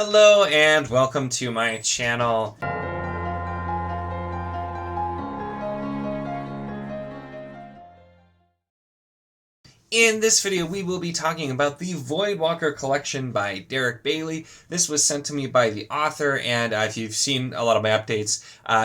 Hello and welcome to my channel. In this video, we will be talking about the Voidwalker collection by Derek Bailey. This was sent to me by the author, and if you've seen a lot of my updates,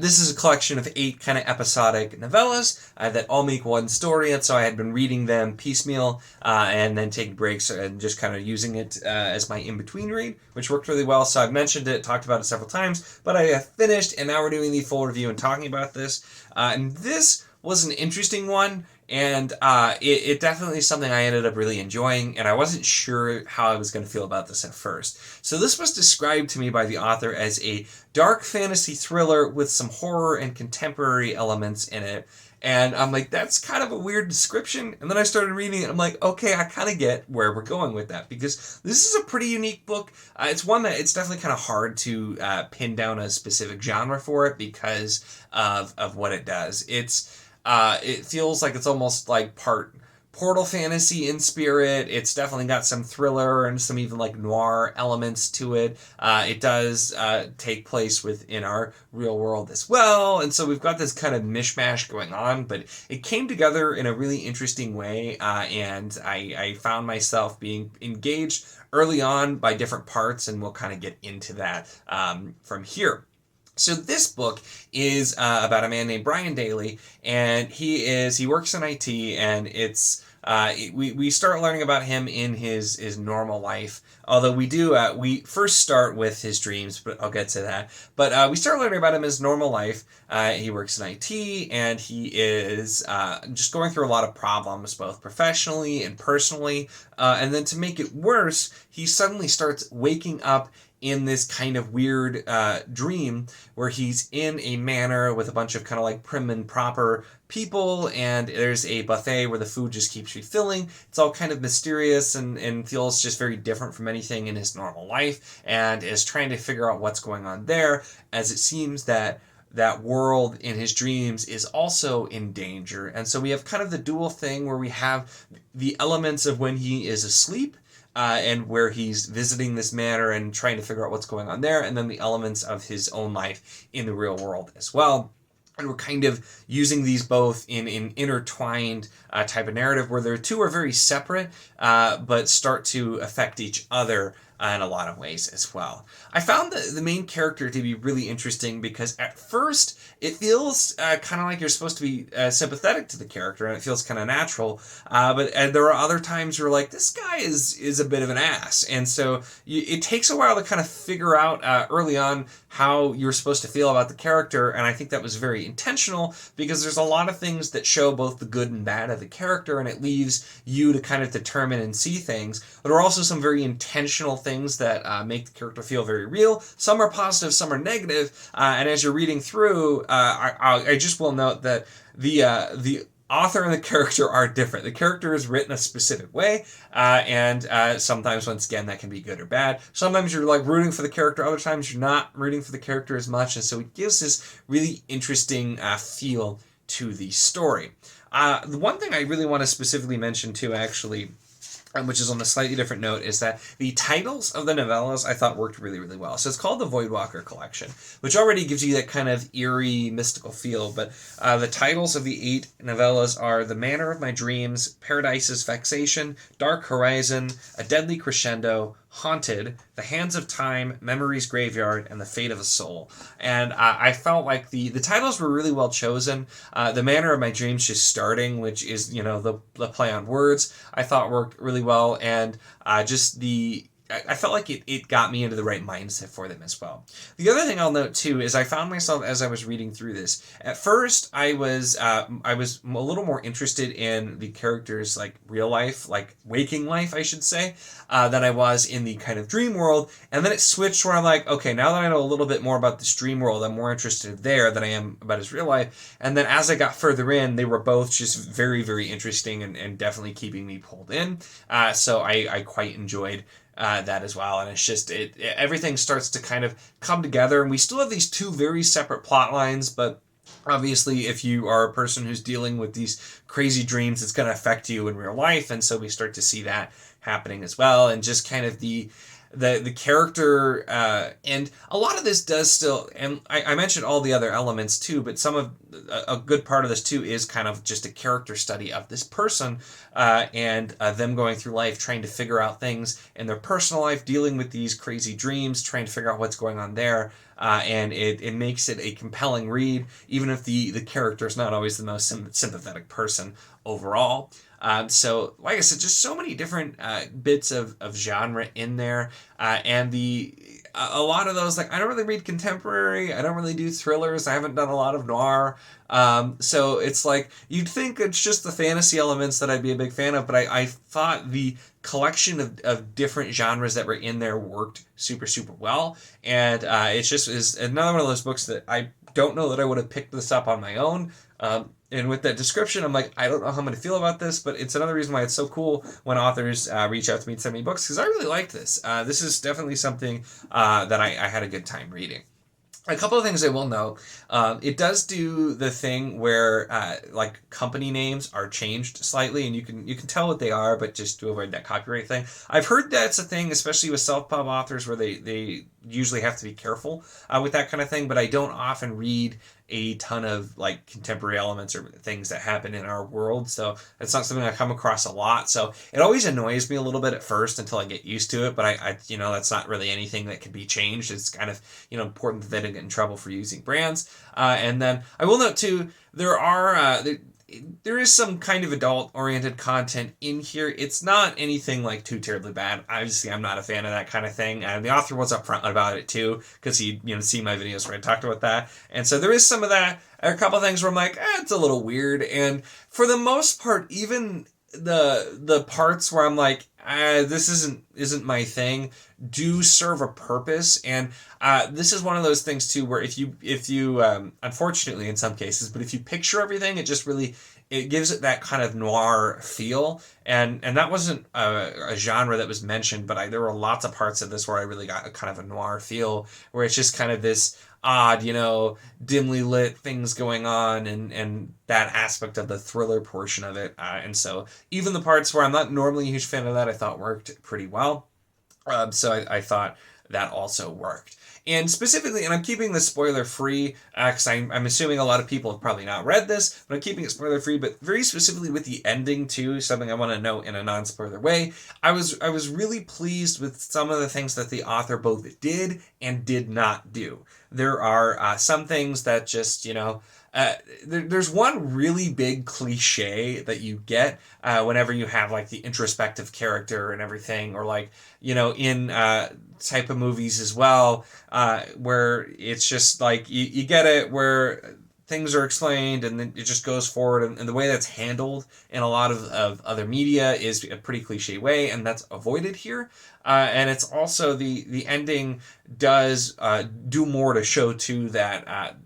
this is a collection of 8 kind of episodic novellas that all make one story, and so I had been reading them piecemeal and then taking breaks and just kind of using it as my in-between read, which worked really well. So I've mentioned it, talked about it several times, but I have finished, and now we're doing the full review and talking about this. And this was an interesting one. And it definitely is something I ended up really enjoying, and I wasn't sure how I was going to feel about this at first. So this was described to me by the author as a dark fantasy thriller with some horror and contemporary elements in it. And I'm like, that's kind of a weird description. And then I started reading it, and I'm like, okay, I kind of get where we're going with that, because this is a pretty unique book. It's one that it's definitely kind of hard to pin down a specific genre for it because of what it does. It feels like it's almost like part portal fantasy in spirit. It's definitely got some thriller and some even like noir elements to it. It does take place within our real world as well. And so we've got this kind of mishmash going on, but it came together in a really interesting way. And I found myself being engaged early on by different parts, and we'll kind of get into that from here. So this book is about a man named Brian Daly, and he works in IT, and we start learning about him in his normal life. Although we first start with his dreams, but I'll get to that. But we start learning about him in his normal life. He works in IT, and he is just going through a lot of problems, both professionally and personally. And then to make it worse, he suddenly starts waking up in this kind of weird dream where he's in a manor with a bunch of kind of like prim and proper people, and there's a buffet where the food just keeps refilling. It's all kind of mysterious and feels just very different from anything in his normal life, and is trying to figure out what's going on there, as it seems that world in his dreams is also in danger. And so we have kind of the dual thing where we have the elements of when he is asleep, and where he's visiting this manor and trying to figure out what's going on there, and then the elements of his own life in the real world as well. And we're kind of using these both in an intertwined type of narrative where the two are very separate, but start to affect each other in a lot of ways as well. I found the main character to be really interesting because at first it feels kind of like you're supposed to be sympathetic to the character, and it feels kind of natural. But there are other times you're like, this guy is a bit of an ass. And so it takes a while to kind of figure out early on how you're supposed to feel about the character. And I think that was very intentional because there's a lot of things that show both the good and bad of the character, and it leaves you to kind of determine and see things. But there are also some very intentional things that make the character feel very real. Some are positive, some are negative. And as you're reading through, I just will note that the author and the character are different. The character is written a specific way, and sometimes, once again, that can be good or bad. Sometimes you're like rooting for the character, other times you're not rooting for the character as much, and so it gives this really interesting feel to the story. The one thing I really want to specifically mention too, actually, which is on a slightly different note, is that the titles of the novellas I thought worked really, really well. So it's called the Voidwalker Collection, which already gives you that kind of eerie, mystical feel. But the titles of the 8 novellas are The Manor of My Dreams, Paradise's Vexation, Dark Horizon, A Deadly Crescendo, Haunted, The Hands of Time, Memory's Graveyard, and The Fate of a Soul. And I felt like the titles were really well chosen. The Manor of My Dreams just starting, which is, the play on words, I thought worked really well. And I felt like it got me into the right mindset for them as well. The other thing I'll note too is I found myself, as I was reading through this, at first I was a little more interested in the characters' like real life, like waking life, I should say, than I was in the kind of dream world. And then it switched where I'm like, okay, now that I know a little bit more about this dream world, I'm more interested there than I am about his real life. And then as I got further in, they were both just very, very interesting and definitely keeping me pulled in. So I quite enjoyed that as well. And it's just everything starts to kind of come together, and we still have these 2 very separate plot lines, but obviously if you are a person who's dealing with these crazy dreams, it's going to affect you in real life, and so we start to see that happening as well. And just kind of the the character, and a lot of this does still, and I mentioned all the other elements too, but some of a good part of this too is kind of just a character study of this person, and them going through life trying to figure out things in their personal life, dealing with these crazy dreams, trying to figure out what's going on there. And it makes it a compelling read, even if the character is not always the most sympathetic person overall. So, like I said, just so many different bits of genre in there, and a lot of those, like, I don't really read contemporary, I don't really do thrillers, I haven't done a lot of noir, so it's like, you'd think it's just the fantasy elements that I'd be a big fan of, but I thought the collection of different genres that were in there worked super, super well, and it just is another one of those books that I don't know that I would have picked this up on my own. And with that description, I'm like, I don't know how I'm going to feel about this, but it's another reason why it's so cool when authors reach out to me and send me books, because I really like this. This is definitely something that I had a good time reading. A couple of things I will note. It does do the thing where like company names are changed slightly, and you can tell what they are, but just to avoid that copyright thing. I've heard that's a thing, especially with self-pub authors, where they usually have to be careful with that kind of thing. But I don't often read a ton of like contemporary elements or things that happen in our world, so it's not something I come across a lot. So it always annoys me a little bit at first until I get used to it. But I that's not really anything that can be changed. It's kind of important that they don't get in trouble for using brands. And then I will note too, there is some kind of adult-oriented content in here. It's not anything like too terribly bad. Obviously, I'm not a fan of that kind of thing, and the author was upfront about it too, because he seen my videos where I talked about that, and so there is some of that. A couple of things where I'm like, it's a little weird, and for the most part, even the parts where I'm like, this isn't my thing, do serve a purpose. And this is one of those things too where if you unfortunately in some cases, but if you picture everything, it gives it that kind of noir feel, and that wasn't a genre that was mentioned, but there were lots of parts of this where I really got a kind of a noir feel, where it's just kind of this odd, dimly lit things going on, and that aspect of the thriller portion of it. And so even the parts where I'm not normally a huge fan of that, I thought worked pretty well. So I thought that also worked. And specifically, and I'm keeping this spoiler free, because I'm assuming a lot of people have probably not read this, but I'm keeping it spoiler free, but very specifically with the ending too, something I want to note in a non-spoiler way. I was really pleased with some of the things that the author both did and did not do. There are some things that just, there's one really big cliche that you get whenever you have like the introspective character and everything, or like, in type of movies as well, where it's just like you get it, where things are explained and then it just goes forward, and the way that's handled in a lot of other media is a pretty cliche way, and that's avoided here. And it's also the ending does do more to show too that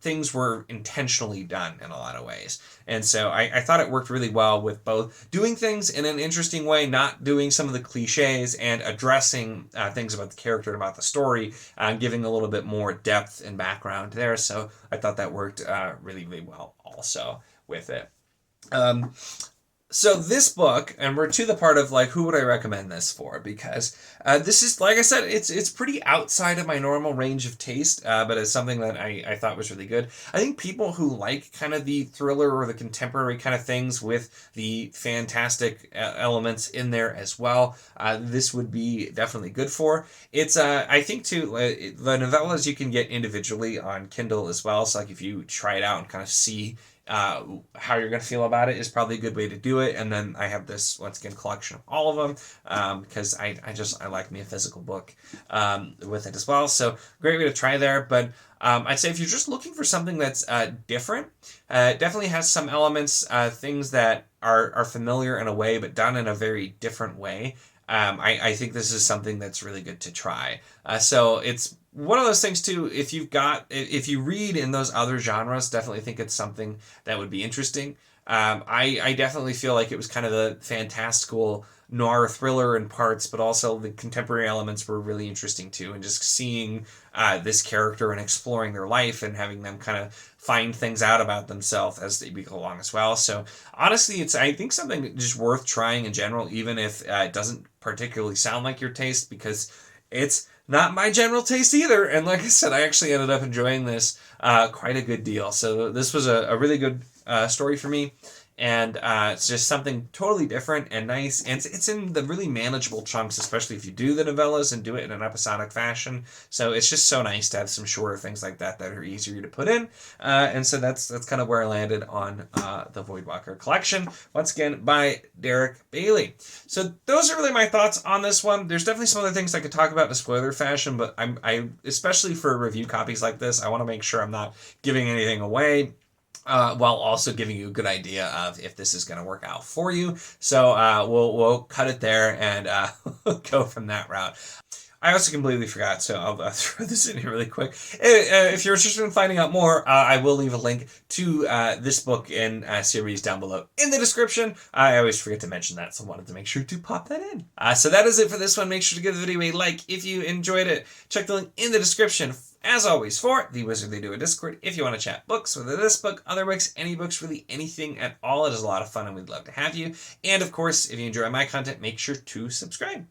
things were intentionally done in a lot of ways. And so I thought it worked really well with both doing things in an interesting way, not doing some of the cliches, and addressing things about the character and about the story, giving a little bit more depth and background there. So I thought that worked really, really well also with it. So this book, and we're to the part of like, who would I recommend this for? Because this is, like I said, it's pretty outside of my normal range of taste, but it's something that I thought was really good. I think people who like kind of the thriller or the contemporary kind of things with the fantastic elements in there as well, this would be definitely good for. It's, I think too, the novellas you can get individually on Kindle as well, so like if you try it out and kind of see how you're going to feel about it is probably a good way to do it. And then I have this, once again, collection of all of them, because I like me a physical book with it as well. So great way to try there. But I'd say if you're just looking for something that's different, it definitely has some elements, things that are familiar in a way, but done in a very different way. I think this is something that's really good to try. So it's one of those things too, if you read in those other genres, definitely think it's something that would be interesting. I definitely feel like it was kind of a fantastical noir thriller in parts, but also the contemporary elements were really interesting too. And just seeing this character and exploring their life and having them kind of find things out about themselves as they go along as well. So honestly, it's, I think, something just worth trying in general, even if it doesn't particularly sound like your taste, because It's not my general taste either, and like I said, I actually ended up enjoying this quite a good deal. So this was a really good story for me. And it's just something totally different and nice. And it's in the really manageable chunks, especially if you do the novellas and do it in an episodic fashion. So it's just so nice to have some shorter things like that are easier to put in. And so that's kind of where I landed on the Voidwalker collection, once again by Derek Bailey. So those are really my thoughts on this one. There's definitely some other things I could talk about in a spoiler fashion, but I especially for review copies like this, I want to make sure I'm not giving anything away. While also giving you a good idea of if this is going to work out for you. So we'll cut it there and go from that route. I also completely forgot, so I'll throw this in here really quick. If you're interested in finding out more, I will leave a link to this book and series down below in the description. I always forget to mention that, so I wanted to make sure to pop that in. So that is it for this one. Make sure to give the video a like if you enjoyed it. Check the link in the description, as always, for the Wizardly Do a Discord if you want to chat books, whether this book, other books, any books, really anything at all. It is a lot of fun and we'd love to have you. And of course, if you enjoy my content, make sure to subscribe.